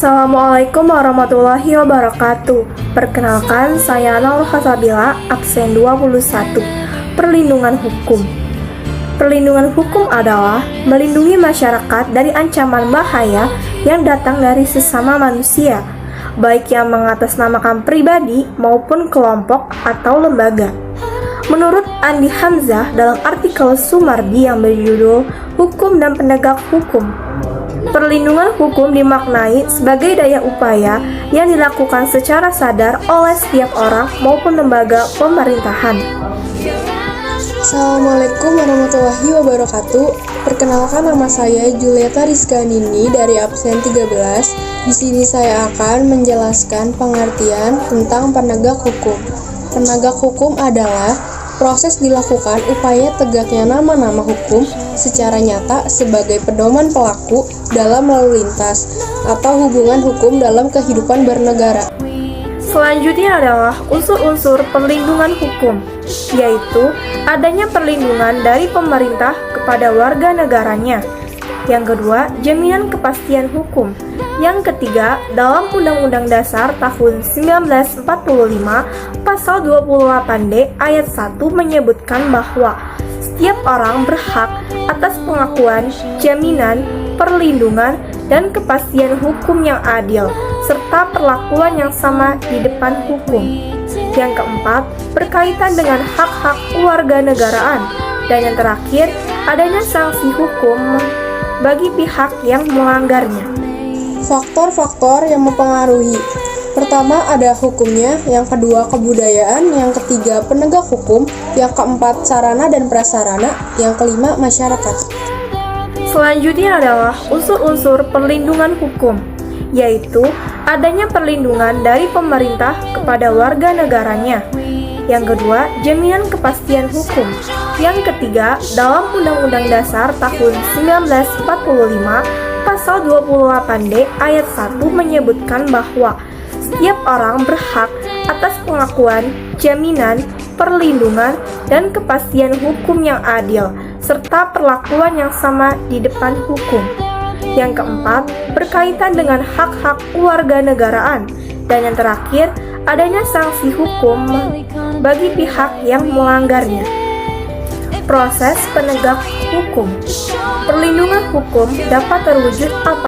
Assalamualaikum warahmatullahi wabarakatuh. Perkenalkan, saya Naurul Hasabila, absen 21. Perlindungan hukum. Perlindungan hukum adalah melindungi masyarakat dari ancaman bahaya yang datang dari sesama manusia, baik yang mengatasnamakan pribadi maupun kelompok atau lembaga. Menurut Andi Hamzah dalam artikel Sumardi yang berjudul Hukum dan Penegak Hukum, perlindungan hukum dimaknai sebagai daya upaya yang dilakukan secara sadar oleh setiap orang maupun lembaga pemerintahan. Assalamualaikum warahmatullahi wabarakatuh. Perkenalkan, nama saya Julieta Rizka Nini dari absen 13. Di sini saya akan menjelaskan pengertian tentang penegak hukum. Penegak hukum adalah proses dilakukan upaya tegaknya nama-nama hukum secara nyata sebagai pedoman pelaku dalam lalu lintas atau hubungan hukum dalam kehidupan bernegara. Selanjutnya adalah unsur-unsur perlindungan hukum, yaitu adanya perlindungan dari pemerintah kepada warga negaranya. Yang kedua, jaminan kepastian hukum. Yang ketiga, dalam Undang-Undang Dasar tahun 1945, pasal 28D ayat 1 menyebutkan bahwa setiap orang berhak atas pengakuan, jaminan, perlindungan, dan kepastian hukum yang adil, serta perlakuan yang sama di depan hukum. Yang keempat, berkaitan dengan hak-hak kewarganegaraan. Dan yang terakhir, adanya sanksi hukum bagi pihak yang melanggarnya. Faktor-faktor yang mempengaruhi. Pertama, ada hukumnya, yang kedua kebudayaan, yang ketiga penegak hukum, yang keempat sarana dan prasarana, yang kelima masyarakat. Selanjutnya adalah unsur-unsur perlindungan hukum, yaitu adanya perlindungan dari pemerintah kepada warga negaranya. Yang kedua, jaminan kepastian hukum. Yang ketiga, dalam Undang-Undang Dasar tahun 1945, pasal 28D ayat 1 menyebutkan bahwa setiap orang berhak atas pengakuan, jaminan, perlindungan, dan kepastian hukum yang adil, serta perlakuan yang sama di depan hukum. Yang keempat, berkaitan dengan hak-hak kewarganegaraan. Dan yang terakhir, adanya sanksi hukum bagi pihak yang melanggarnya. Proses penegak hukum. Perlindungan hukum dapat terwujud